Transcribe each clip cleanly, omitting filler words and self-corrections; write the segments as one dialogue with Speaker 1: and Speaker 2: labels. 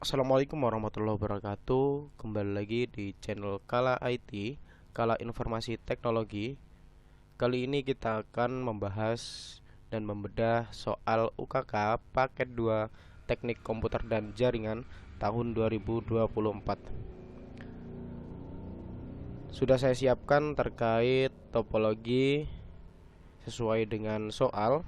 Speaker 1: Assalamualaikum warahmatullahi wabarakatuh. Kembali lagi di channel Kala IT, Kala Informasi Teknologi. Kali ini kita akan membahas dan membedah soal UKK Paket 2 Teknik Komputer dan Jaringan tahun 2024. Sudah saya siapkan terkait topologi sesuai dengan soal.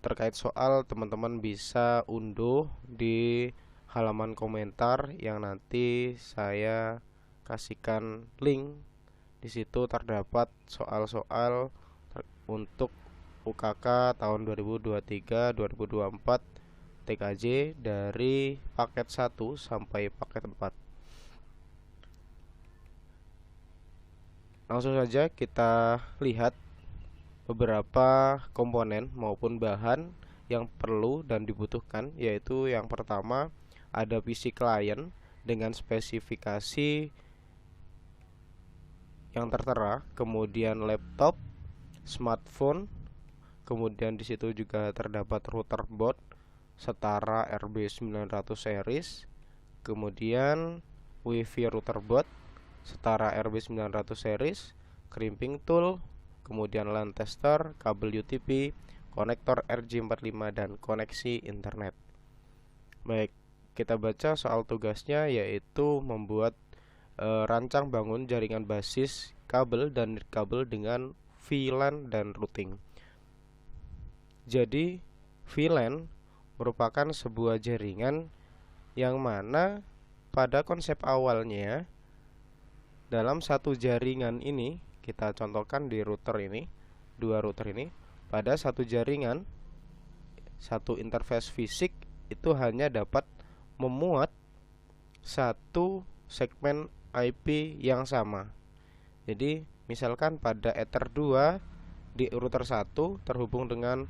Speaker 1: Terkait soal, teman-teman bisa unduh di halaman komentar yang nanti saya kasihkan link. Di situ terdapat soal-soal untuk UKK tahun 2023-2024 TKJ dari paket 1 sampai paket 4. Langsung saja kita lihat beberapa komponen maupun bahan yang perlu dan dibutuhkan, yaitu yang pertama ada PC client dengan spesifikasi yang tertera, kemudian laptop, smartphone, kemudian di situ juga terdapat router board setara RB900 series, kemudian WiFi router board setara RB900 series, crimping tool, kemudian LAN tester, kabel UTP, konektor RJ45 dan koneksi internet. Baik, kita baca soal tugasnya, yaitu membuat rancang bangun jaringan basis kabel dan nirkabel dengan VLAN dan routing. Jadi VLAN merupakan sebuah jaringan yang mana pada konsep awalnya dalam satu jaringan ini, kita contohkan di router ini, dua router ini, pada satu jaringan, satu interface fisik itu hanya dapat memuat satu segmen IP yang sama. Jadi misalkan pada Ether 2 di router 1 terhubung dengan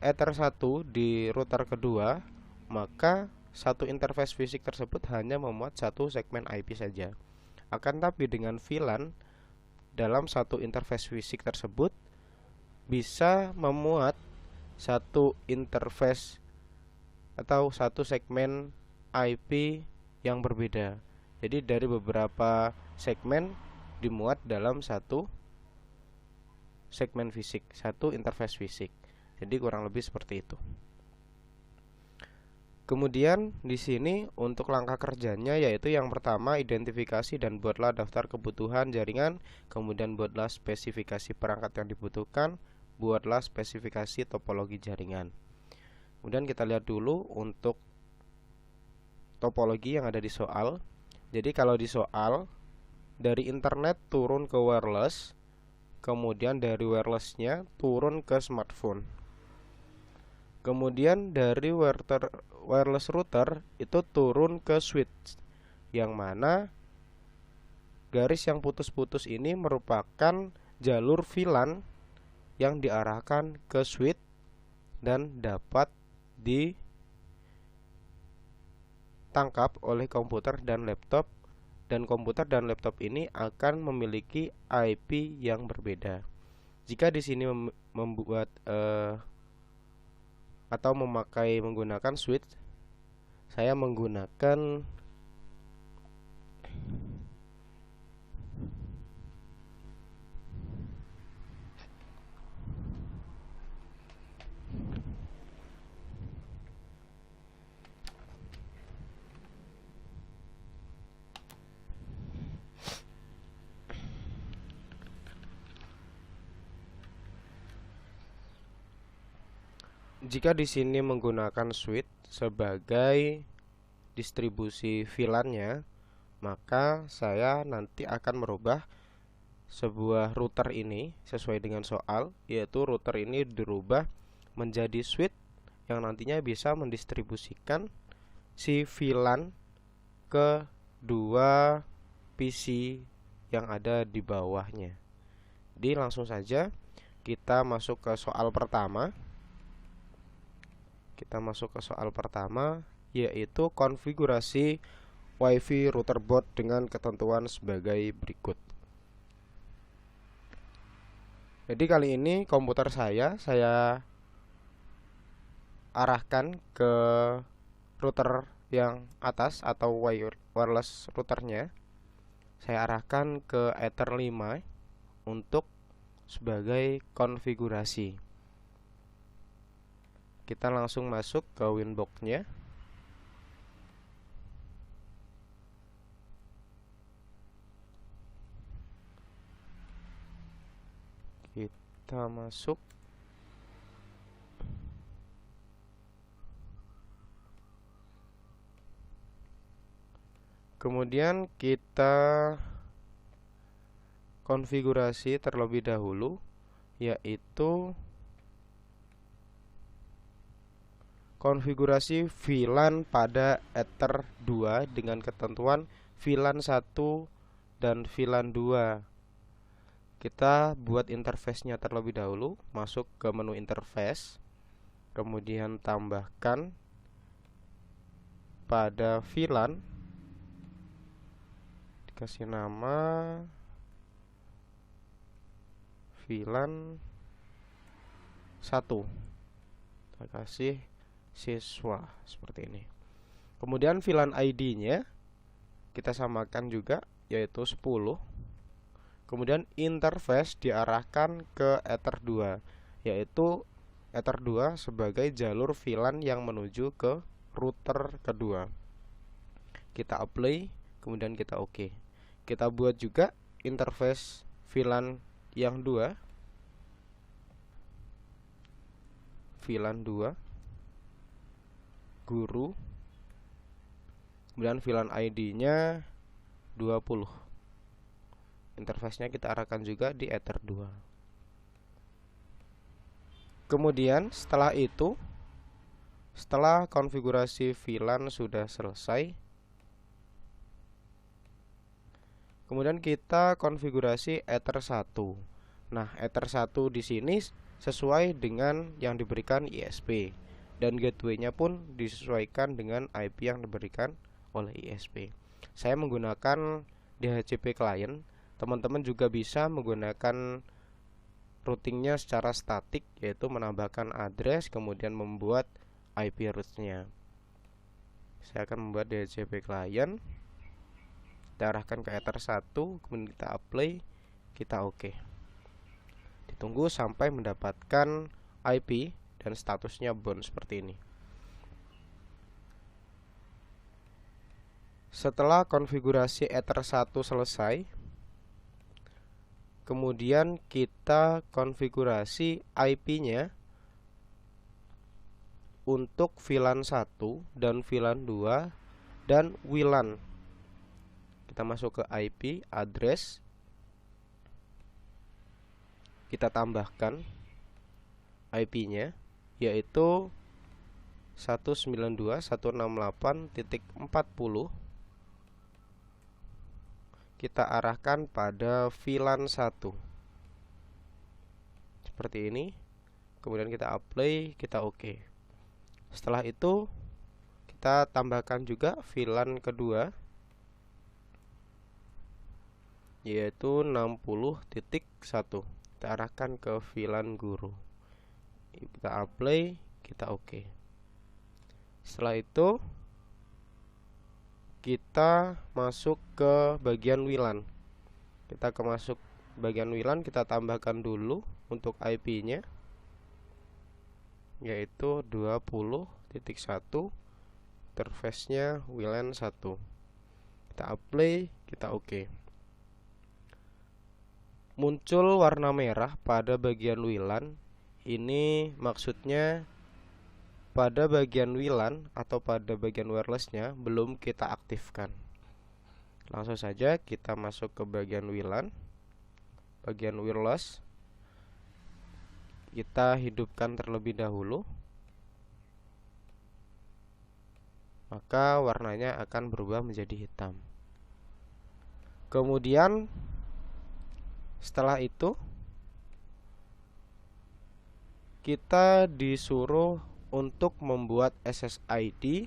Speaker 1: Ether 1 di router kedua, maka satu interface fisik tersebut hanya memuat satu segmen IP saja. Akan tapi dengan VLAN, dalam satu interface fisik tersebut bisa memuat satu interface atau satu segmen IP yang berbeda. Jadi dari beberapa segmen dimuat dalam satu segmen fisik, satu interface fisik. Jadi kurang lebih seperti itu. Kemudian di sini untuk langkah kerjanya, yaitu yang pertama identifikasi dan buatlah daftar kebutuhan jaringan, kemudian buatlah spesifikasi perangkat yang dibutuhkan, buatlah spesifikasi topologi jaringan. Kemudian kita lihat dulu untuk topologi yang ada di soal. Jadi kalau di soal dari internet turun ke wireless, kemudian dari wirelessnya turun ke smartphone. Kemudian dari wireless router itu turun ke switch, yang mana garis yang putus-putus ini merupakan jalur VLAN yang diarahkan ke switch dan dapat ditangkap oleh komputer dan laptop, dan komputer dan laptop ini akan memiliki IP yang berbeda. Jika di sini membuat atau menggunakan switch, saya menggunakan jika di sini menggunakan switch sebagai distribusi VLAN-nya, maka saya nanti akan merubah sebuah router ini sesuai dengan soal, yaitu router ini dirubah menjadi switch yang nantinya bisa mendistribusikan si VLAN ke dua PC yang ada di bawahnya. Jadi langsung saja kita masuk ke soal pertama. Yaitu konfigurasi WiFi router board dengan ketentuan sebagai berikut. Jadi kali ini komputer saya arahkan ke router yang atas atau wireless routernya, saya arahkan ke Ether 5 untuk sebagai konfigurasi. Kita langsung masuk ke Winbox-nya. Kita masuk. Kemudian kita konfigurasi terlebih dahulu, yaitu konfigurasi VLAN pada Ether 2 dengan ketentuan VLAN 1 dan VLAN 2. Kita buat interface-nya terlebih dahulu, masuk ke menu interface, kemudian tambahkan pada VLAN, dikasih nama VLAN 1, kita kasih siswa seperti ini. Kemudian VLAN ID-nya kita samakan juga, yaitu 10. Kemudian interface diarahkan ke Ether 2, yaitu Ether 2 sebagai jalur VLAN yang menuju ke router kedua. Kita apply, kemudian kita OK. Kita buat juga interface VLAN yang 2, VLAN 2 guru, kemudian VLAN ID-nya 20. Interface-nya kita arahkan juga di Ether 2. Kemudian setelah itu, setelah konfigurasi VLAN sudah selesai, kemudian kita konfigurasi Ether 1. Nah, Ether 1 di sini sesuai dengan yang diberikan ISP, dan gateway-nya pun disesuaikan dengan IP yang diberikan oleh ISP. Saya menggunakan DHCP client. Teman-teman juga bisa menggunakan routingnya secara statik, yaitu menambahkan address kemudian membuat IP routes-nya. Saya akan membuat DHCP client, kita arahkan ke Ether 1, kemudian kita apply, kita OK. Ditunggu sampai mendapatkan IP dan statusnya bound seperti ini. Setelah konfigurasi Ether 1 selesai, kemudian kita konfigurasi IP-nya untuk VLAN 1 dan VLAN 2 dan WLAN. Kita masuk ke IP address, kita tambahkan IP-nya, yaitu 192.168.40. Kita arahkan pada VLAN 1 seperti ini. Kemudian kita apply, kita OK. Setelah itu kita tambahkan juga VLAN kedua, yaitu 60.1. Kita arahkan ke VLAN guru. Kita apply, kita OK. Setelah itu kita masuk ke bagian WLAN. Kita masuk bagian WLAN, kita tambahkan dulu untuk IP-nya, yaitu 20.1, interface-nya WLAN 1. Kita apply, kita OK. Muncul warna merah pada bagian WLAN. Ini maksudnya pada bagian WLAN atau pada bagian wireless-nya belum kita aktifkan. Langsung saja kita masuk ke bagian WLAN, bagian wireless. Kita hidupkan terlebih dahulu, maka warnanya akan berubah menjadi hitam. Kemudian setelah itu kita disuruh untuk membuat SSID,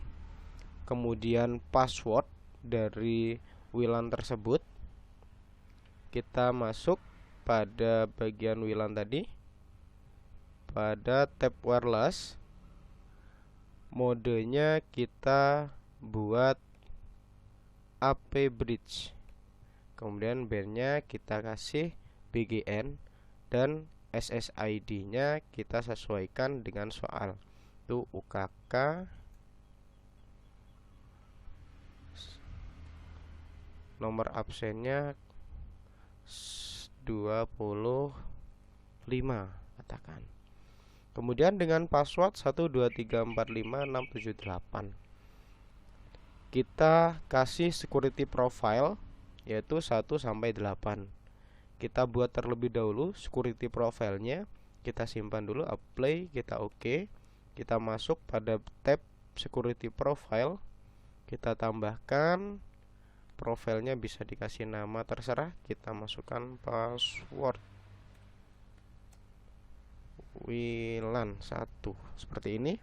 Speaker 1: kemudian password dari WLAN tersebut. Kita masuk pada bagian WLAN tadi, pada tab wireless, modenya kita buat AP Bridge. Kemudian bandnya kita kasih BGN dan SSID nya kita sesuaikan dengan soal. Itu UKK nomor absennya 25 katakan. Kemudian dengan password 123456778 kita kasih security profile yaitu 1 sampai 8. Kita buat terlebih dahulu security profile-nya, kita simpan dulu, apply, kita oke. Kita masuk pada tab security profile, kita tambahkan profilnya, bisa dikasih nama terserah, kita masukkan password WLAN 1 seperti ini.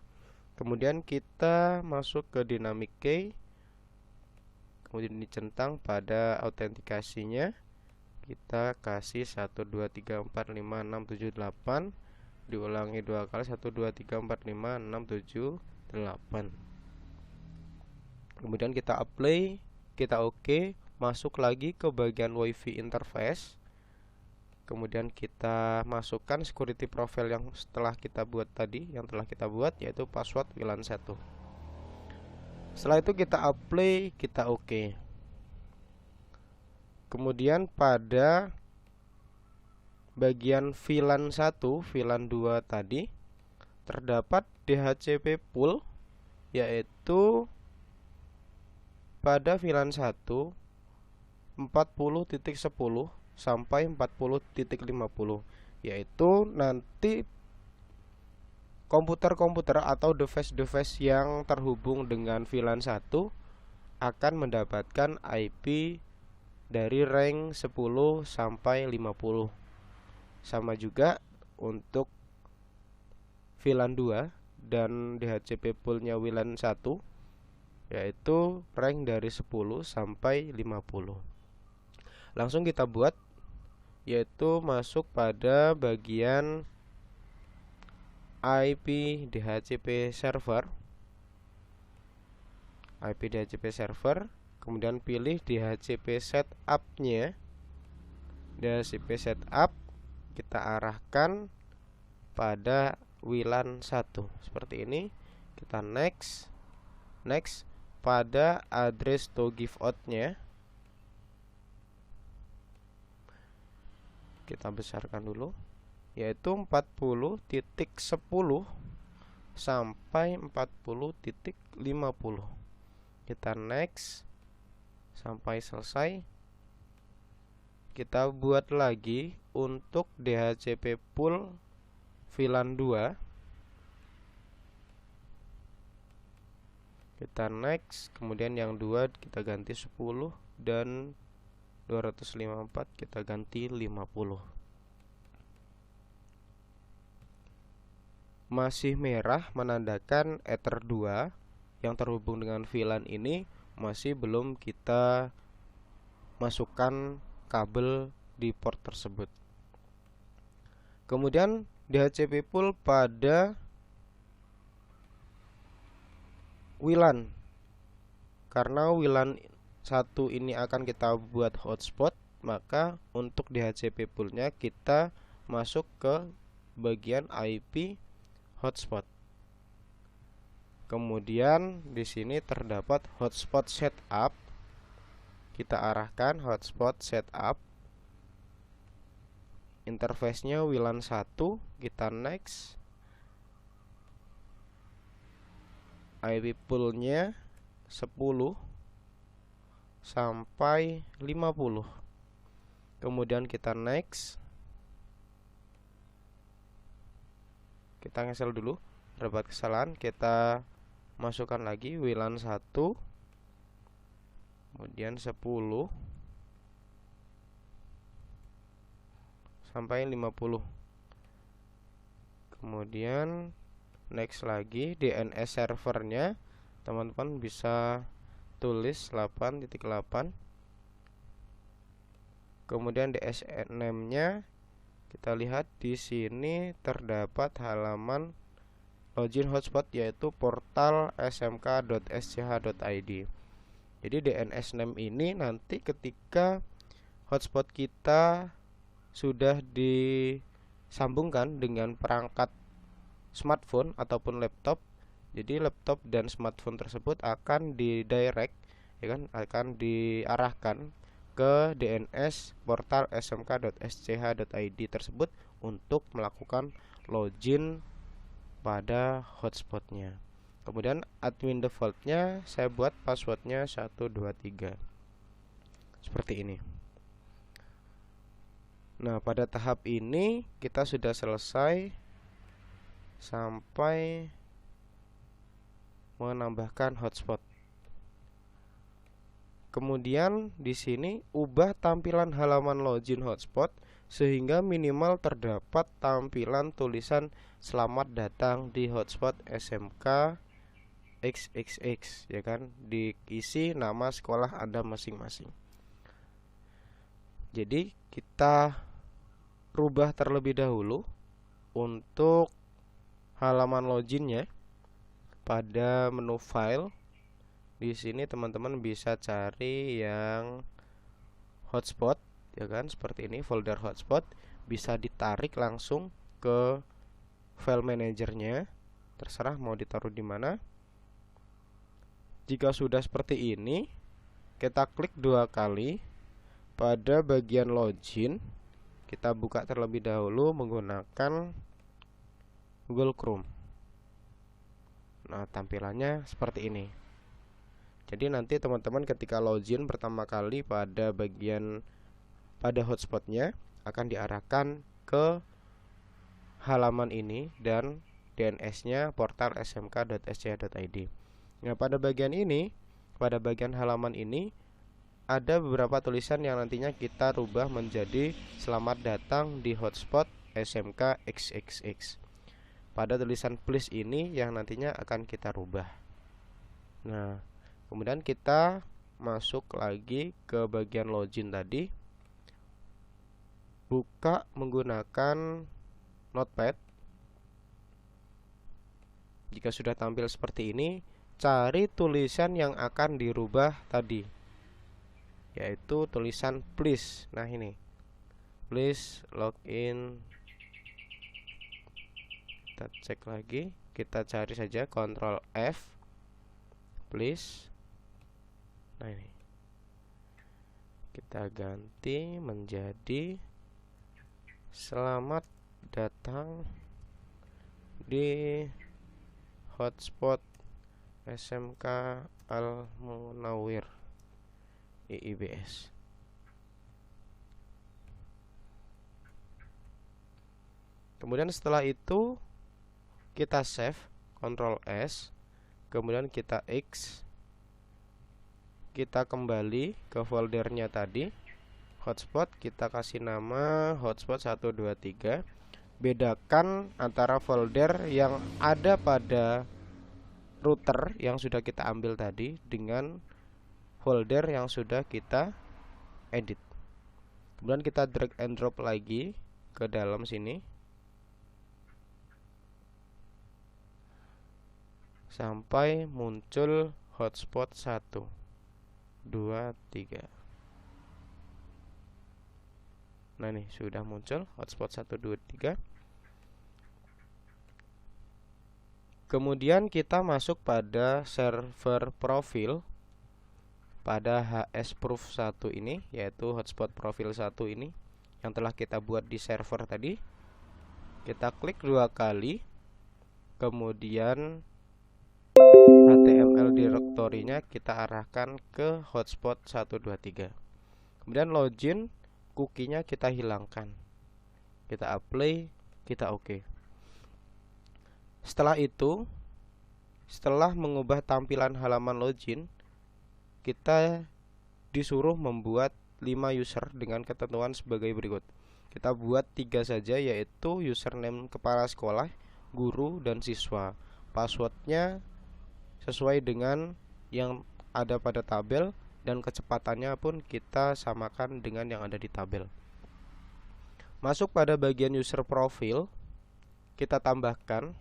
Speaker 1: Kemudian kita masuk ke dynamic key, kemudian dicentang pada autentikasinya, kita kasih 123456778, diulangi 2 kali 123456778. Kemudian kita apply, kita oke, masuk lagi ke bagian WiFi interface. Kemudian kita masukkan security profile yang setelah kita buat tadi, yang telah kita buat, yaitu password WLAN 1. Setelah itu kita apply, kita oke. Kemudian pada bagian VLAN 1, VLAN 2 tadi terdapat DHCP pool, yaitu pada VLAN 1 40.10 sampai 40.50, yaitu nanti komputer-komputer atau device-device yang terhubung dengan VLAN 1 akan mendapatkan IP dari rank 10 sampai 50. Sama juga untuk VLAN 2 dan DHCP poolnya VLAN 1, yaitu rank dari 10 sampai 50. Langsung kita buat, yaitu masuk pada bagian IP DHCP server, kemudian pilih DHCP setup-nya. DHCP setup kita arahkan pada WLAN 1 seperti ini. Kita next pada address to give out-nya kita besarkan dulu, yaitu 40.10 sampai 40.50. Kita next sampai selesai. Kita buat lagi untuk DHCP pool VLAN 2. Kita next, kemudian yang 2 kita ganti 10 dan 254 kita ganti 50. Masih merah menandakan Ether 2 yang terhubung dengan VLAN ini masih belum kita masukkan kabel di port tersebut. Kemudian DHCP pool pada WLAN, karena WLAN 1 ini akan kita buat hotspot, maka untuk DHCP poolnya kita masuk ke bagian IP hotspot. Kemudian di sini terdapat hotspot setup. Kita arahkan hotspot setup. Interface-nya WLAN 1, kita next. IP pool-nya 10 sampai 50. Kemudian kita next. Kita cancel dulu, terdapat kesalahan. Kita masukkan lagi WLAN 1, kemudian 10 sampai 50. Kemudian next lagi. DNS servernya teman-teman bisa tulis 8.8. Kemudian DSNM-nya kita lihat di sini terdapat halaman login hotspot, yaitu portal smk.sch.id. Jadi DNS name ini nanti ketika hotspot kita sudah disambungkan dengan perangkat smartphone ataupun laptop, jadi laptop dan smartphone tersebut akan didirect, ya kan, akan diarahkan ke DNS portal smk.sch.id tersebut untuk melakukan login pada hotspotnya. Kemudian admin defaultnya saya buat passwordnya 123 seperti ini. Nah, pada tahap ini kita sudah selesai sampai menambahkan hotspot. Kemudian di sini ubah tampilan halaman login hotspot sehingga minimal terdapat tampilan tulisan selamat datang di hotspot SMK XXX, ya kan, diisi nama sekolah Anda masing-masing. Jadi kita rubah terlebih dahulu untuk halaman loginnya pada menu file. Di sini teman-teman bisa cari yang hotspot, ya kan, seperti ini, folder hotspot, bisa ditarik langsung ke file manajernya, terserah mau ditaruh di mana. Jika sudah seperti ini, kita klik 2 kali pada bagian login. Kita buka terlebih dahulu menggunakan Google Chrome. Nah, tampilannya seperti ini. Jadi nanti teman-teman ketika login pertama kali pada hotspotnya akan diarahkan ke halaman ini dan DNS-nya portal smk.sch.id. Nah, pada bagian halaman ini ada beberapa tulisan yang nantinya kita rubah menjadi selamat datang di hotspot SMK XXX. Pada tulisan please ini yang nantinya akan kita rubah. Nah, kemudian kita masuk lagi ke bagian login tadi. Buka menggunakan notepad. Jika sudah tampil seperti ini, cari tulisan yang akan dirubah tadi, yaitu tulisan please. Nah, ini please login. Kita cek lagi, kita cari saja Ctrl F, please. Nah, ini kita ganti menjadi selamat datang di hotspot SMK Al Munawir IIBS. Kemudian setelah itu kita save, Ctrl S, kemudian kita X, kita kembali ke foldernya tadi, hotspot, kita kasih nama hotspot 123. Bedakan antara folder yang ada pada router yang sudah kita ambil tadi dengan folder yang sudah kita edit. Kemudian kita drag and drop lagi ke dalam sini sampai muncul hotspot 1, 2, 3. Nah, nih sudah muncul hotspot 1, 2, 3. Kemudian kita masuk pada server profil pada hsproof 1 ini, yaitu hotspot profil 1 ini yang telah kita buat di server tadi. Kita klik 2 kali, kemudian HTML directory-nya kita arahkan ke hotspot 123. Kemudian login, cookie-nya kita hilangkan, kita apply, kita OK. Setelah itu, setelah mengubah tampilan halaman login, kita disuruh membuat 5 user dengan ketentuan sebagai berikut. Kita buat 3 saja, yaitu username kepala sekolah, guru, dan siswa. Passwordnya sesuai dengan yang ada pada tabel, dan kecepatannya pun kita samakan dengan yang ada di tabel. Masuk pada bagian user profil, kita tambahkan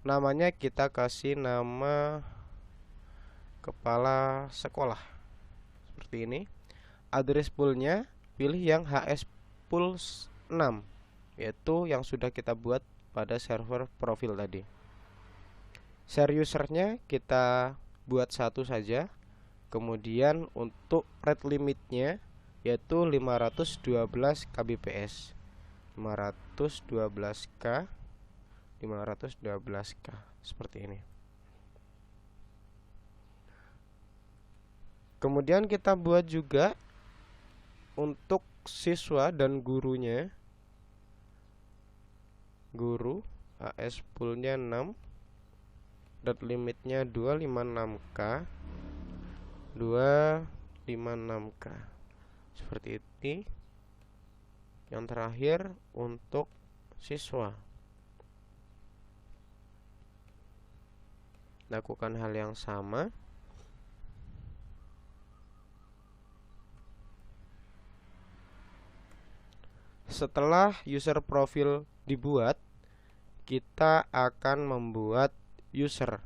Speaker 1: Namanya kita kasih nama kepala sekolah seperti ini. Address poolnya pilih yang HS pool 6, yaitu yang sudah kita buat pada server profil tadi. Share usernya kita buat satu saja. Kemudian untuk rate limitnya yaitu 512 kbps, 512k, 512k seperti ini. Kemudian kita buat juga untuk siswa dan gurunya. Guru HS poolnya 6, date limitnya 256k, 256k seperti ini. Yang terakhir untuk siswa, lakukan hal yang sama. Setelah user profil dibuat, kita akan membuat user.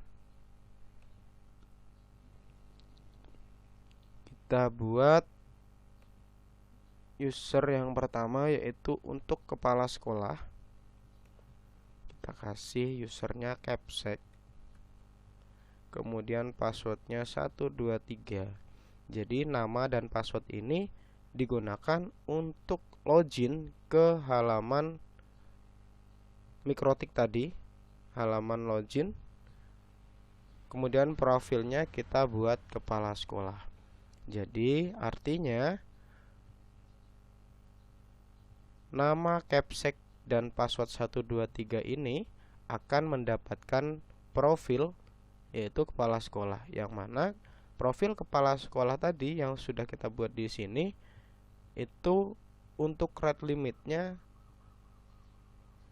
Speaker 1: Kita buat user yang pertama yaitu untuk kepala sekolah. Kita kasih usernya capsec. Kemudian passwordnya 123. Jadi nama dan password ini digunakan untuk login ke halaman Mikrotik tadi, halaman login. Kemudian profilnya kita buat kepala sekolah. Jadi artinya nama capsec dan password 123 ini akan mendapatkan profil yaitu kepala sekolah, yang mana profil kepala sekolah tadi yang sudah kita buat di sini itu untuk rate limitnya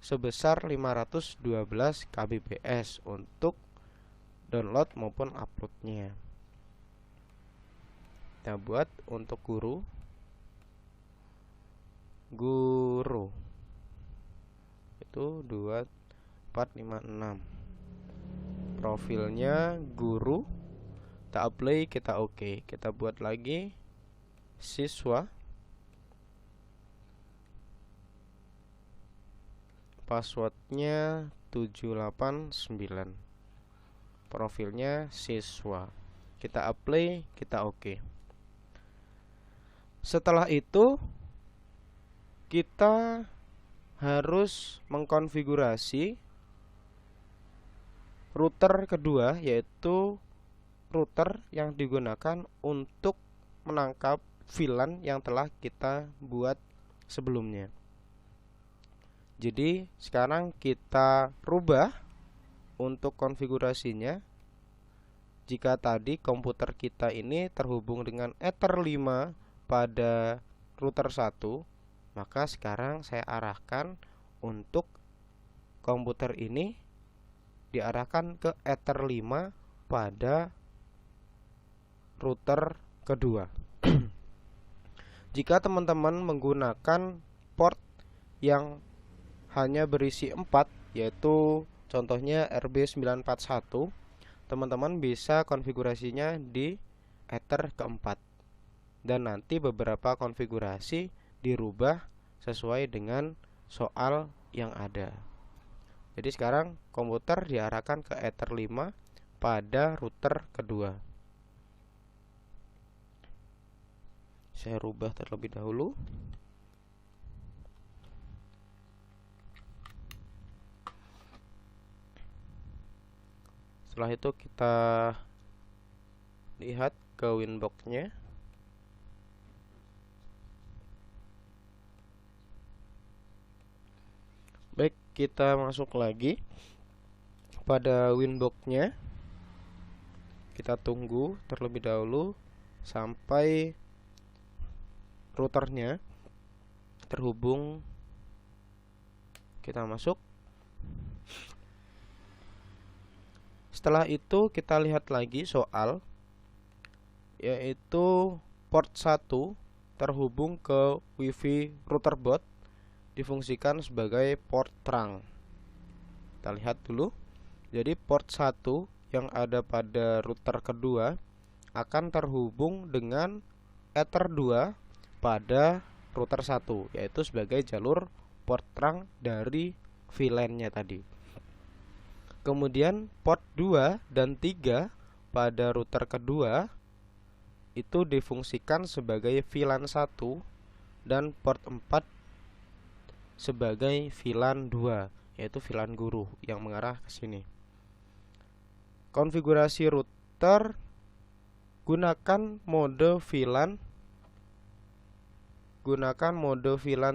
Speaker 1: sebesar 512 kbps untuk download maupun uploadnya. Kita buat untuk guru itu 2456. Profilnya guru, kita apply, kita oke. Kita buat lagi siswa, passwordnya 789, profilnya siswa, kita apply, kita oke. Setelah itu kita harus mengkonfigurasi router kedua, yaitu router yang digunakan untuk menangkap VLAN yang telah kita buat sebelumnya. Jadi sekarang kita rubah untuk konfigurasinya. Jika tadi komputer kita ini terhubung dengan Ether 5 pada router 1, maka sekarang saya arahkan untuk komputer ini diarahkan ke Ether 5 pada router kedua. Jika teman-teman menggunakan port yang hanya berisi 4, yaitu contohnya RB941, teman-teman bisa konfigurasinya di Ether keempat, dan nanti beberapa konfigurasi dirubah sesuai dengan soal yang ada. Jadi sekarang komputer diarahkan ke Ether 5 pada router kedua. Saya rubah terlebih dahulu. Setelah itu kita lihat ke Winbox-nya. Baik, kita masuk lagi pada Winbox-nya. Kita tunggu terlebih dahulu sampai routernya terhubung. Kita masuk. Setelah itu kita lihat lagi soal, yaitu port 1 terhubung ke WiFi router bot difungsikan sebagai port terang. Kita lihat dulu Jadi port 1 yang ada pada router kedua akan terhubung dengan Ether 2 pada router 1, yaitu sebagai jalur port terang dari VLAN-nya tadi. Kemudian port 2 dan 3 pada router kedua itu difungsikan sebagai VLAN 1 dan port 4 sebagai VLAN 2, yaitu VLAN guru yang mengarah ke sini. Konfigurasi router gunakan mode VLAN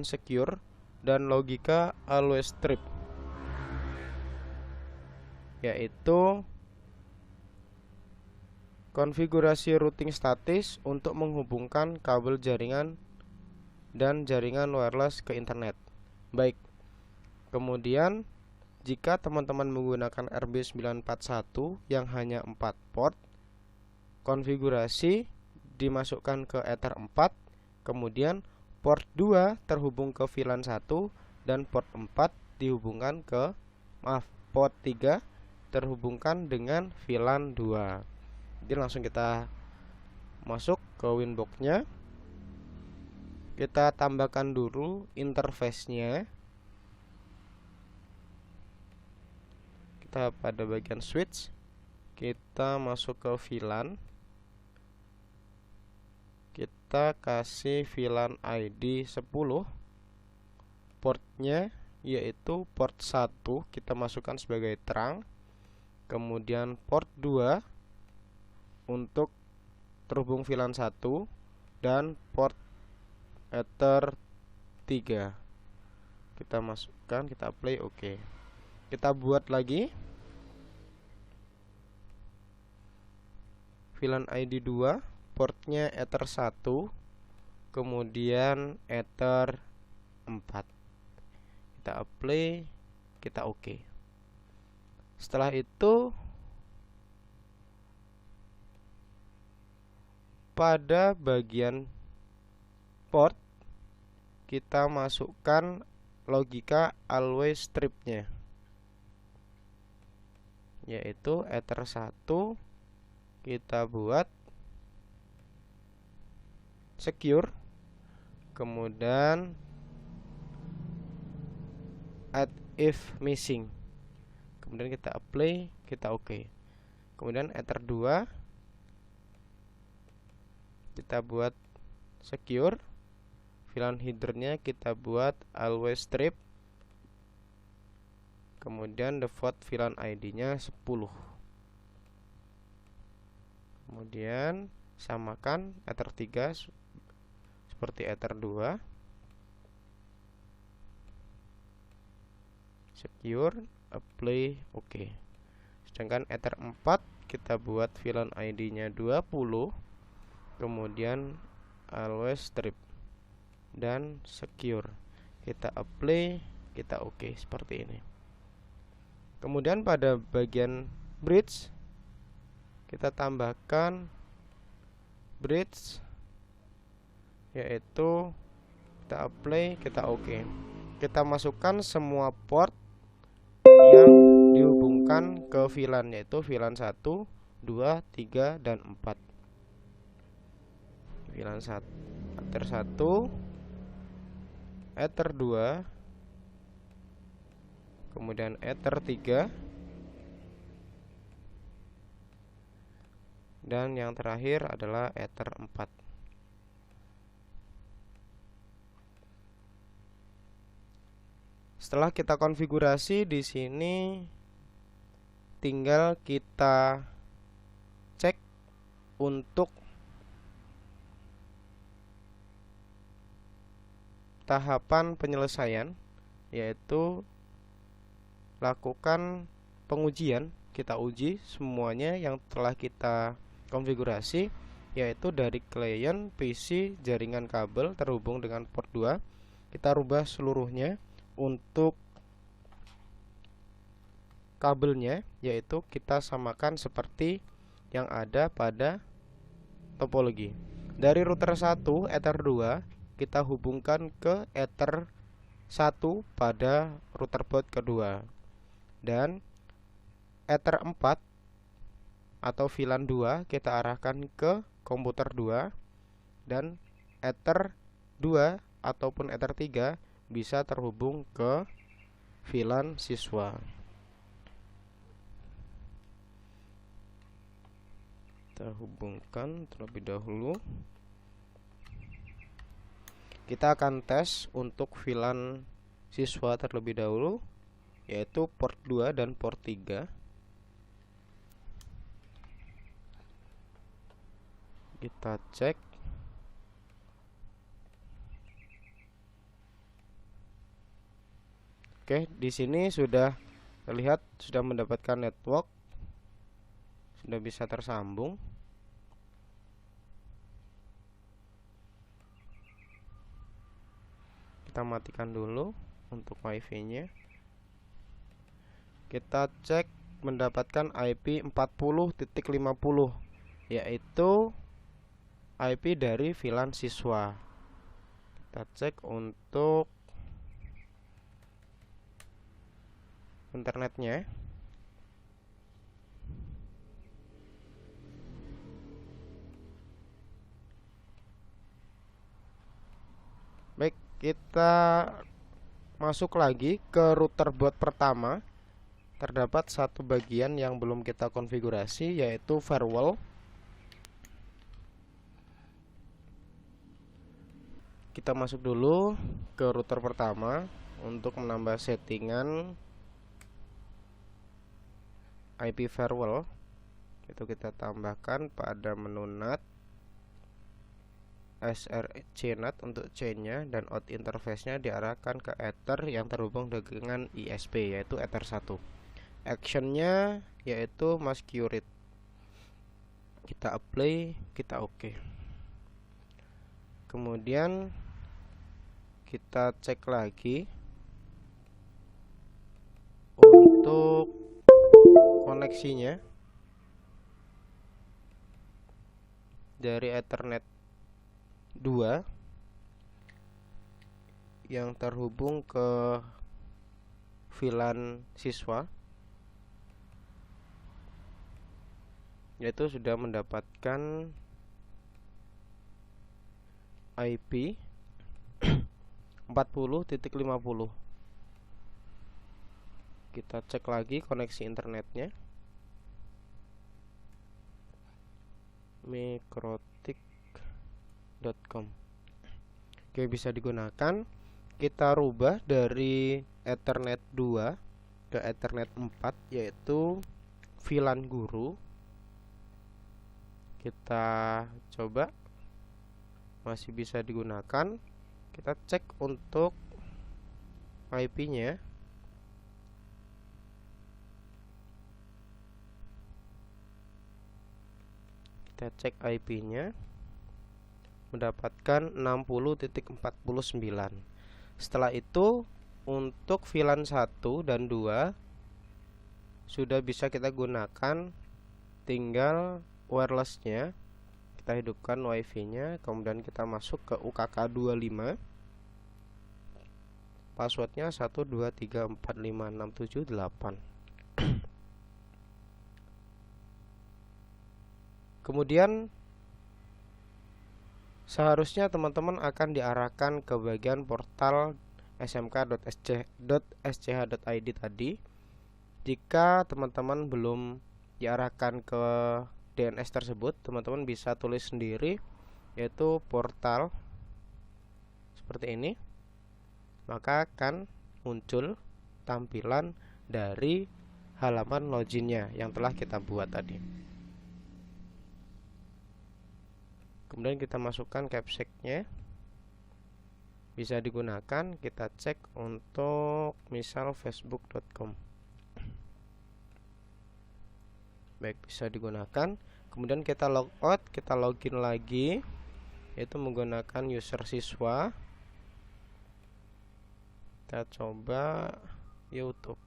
Speaker 1: secure dan logika always strip, yaitu konfigurasi routing statis untuk menghubungkan kabel jaringan dan jaringan wireless ke internet. Baik, kemudian jika teman-teman menggunakan RB941 yang hanya 4 port, konfigurasi dimasukkan ke Ether 4, kemudian port 2 terhubung ke VLAN 1 dan port 4 dihubungkan ke port 3 terhubungkan dengan VLAN 2. Jadi langsung kita masuk ke Winbox-nya. Kita tambahkan dulu interface-nya. Kita pada bagian switch, kita masuk ke VLAN. Kita kasih VLAN ID 10. Portnya yaitu port 1 kita masukkan sebagai terang. Kemudian port 2 untuk terhubung VLAN 1 dan port Ether 3 kita masukkan, kita play, oke. Kita buat lagi VLAN ID 2, portnya Ether 1, kemudian Ether 4. Kita apply, kita oke. Setelah itu pada bagian port kita masukkan logika always strip-nya, yaitu Ether 1 kita buat secure, kemudian add if missing, kemudian kita apply, kita oke. Kemudian Ether 2 kita buat secure, VLAN headernya kita buat always strip, kemudian default VLAN ID-nya 10. Kemudian samakan Ether 3 seperti Ether 2, secure, apply, oke. Sedangkan Ether 4 kita buat VLAN ID-nya 20, kemudian always strip dan secure, kita apply, kita oke, seperti ini. Kemudian pada bagian bridge kita tambahkan bridge, yaitu kita apply, kita oke. Kita masukkan semua port yang dihubungkan ke VLAN, yaitu VLAN 1, 2, 3, dan 4. VLAN 1, Ether 1, Ether 2, kemudian Ether 3, dan yang terakhir adalah Ether 4. Setelah kita konfigurasi di sini, tinggal kita cek untuk tahapan penyelesaian, yaitu lakukan pengujian. Kita uji semuanya yang telah kita konfigurasi, yaitu dari klien, PC, jaringan kabel terhubung dengan port 2. Kita rubah seluruhnya untuk kabelnya, yaitu kita samakan seperti yang ada pada topologi. Dari router 1 Ether 2 kita hubungkan ke Ether 1 pada router port kedua, dan Ether 4 atau VLAN 2 kita arahkan ke komputer 2, dan Ether 2 ataupun Ether 3 bisa terhubung ke VLAN siswa. Kita hubungkan terlebih dahulu. Kita akan tes untuk VLAN siswa terlebih dahulu, yaitu port 2 dan port 3. Kita cek. Oke, di sini sudah terlihat sudah mendapatkan network, sudah bisa tersambung. Kita matikan dulu untuk wifi-nya. Kita cek mendapatkan IP 40.50, yaitu IP dari VLAN siswa. Kita cek untuk internetnya. Baik, kita masuk lagi ke router boot pertama. Terdapat satu bagian yang belum kita konfigurasi, yaitu firewall. Kita masuk dulu ke router pertama untuk menambah settingan IP firewall. Itu kita tambahkan pada menu NAT, srcNAT untuk chain-nya, dan out interface-nya diarahkan ke Ether yang terhubung dengan ISP, yaitu Ether 1. Action-nya yaitu mask curate. Kita apply, kita oke. Kemudian kita cek lagi untuk koneksinya dari Ethernet 2 yang terhubung ke VLAN siswa, yaitu sudah mendapatkan IP 40.50. Kita cek lagi koneksi internetnya. mikrotik.com. Oke, bisa digunakan. Kita rubah dari Ethernet 2 ke Ethernet 4, yaitu VLAN guru. Kita coba, masih bisa digunakan. Kita cek untuk IP-nya. Kita cek IP-nya, mendapatkan 60.49. Setelah itu untuk VLAN 1 dan 2 sudah bisa kita gunakan. Tinggal wireless-nya kita hidupkan wifi-nya, kemudian kita masuk ke UKK 25. Passwordnya 123456778. Kemudian seharusnya teman-teman akan diarahkan ke bagian portal smk.sch.id tadi. Jika teman-teman belum diarahkan ke DNS tersebut, teman-teman bisa tulis sendiri, yaitu portal seperti ini. Maka akan muncul tampilan dari halaman loginnya yang telah kita buat tadi. Kemudian kita masukkan captcha-nya. Bisa digunakan. Kita cek untuk misal facebook.com. Baik, bisa digunakan. Kemudian kita logout, kita login lagi, yaitu menggunakan user siswa. Kita coba YouTube.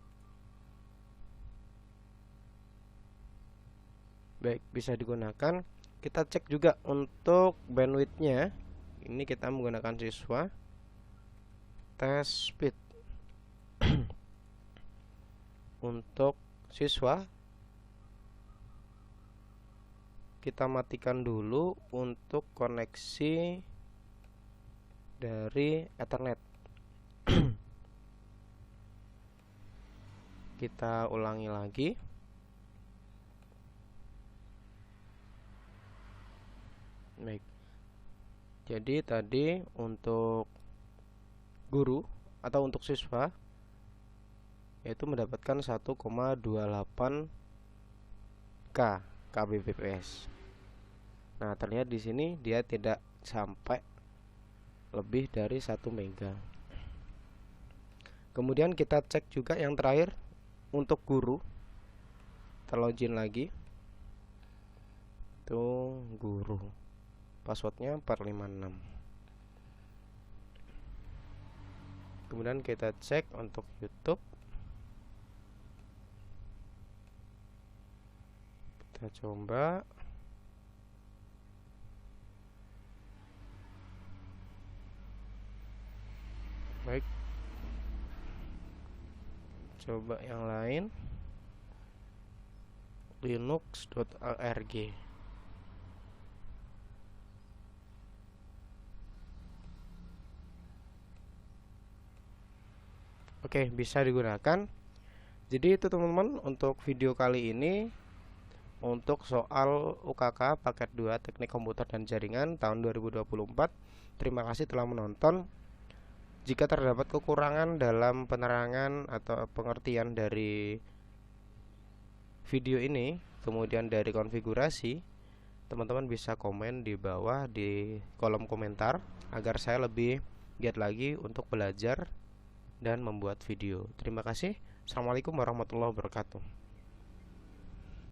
Speaker 1: Baik, bisa digunakan. Kita cek juga untuk bandwidth-nya. Ini kita menggunakan siswa. Test speed. Untuk siswa kita matikan dulu untuk koneksi dari Ethernet. Kita ulangi lagi. Baik. Jadi tadi untuk guru atau untuk siswa yaitu mendapatkan 1,28 kbps. Nah, terlihat di sini dia tidak sampai lebih dari 1 mega. Kemudian kita cek juga yang terakhir untuk guru. Kita login lagi. Itu guru. Passwordnya 456. Kemudian kita cek untuk YouTube. Kita coba. Baik. Coba yang lain. linux.org. Oke, bisa digunakan. Jadi itu teman-teman untuk video kali ini untuk soal UKK paket 2 Teknik Komputer dan Jaringan tahun 2024. Terima kasih telah menonton. Jika terdapat kekurangan dalam penerangan atau pengertian dari video ini, kemudian dari konfigurasi, teman-teman bisa komen di bawah di kolom komentar agar saya lebih giat lagi untuk belajar dan membuat video. Terima kasih. Assalamualaikum warahmatullahi wabarakatuh.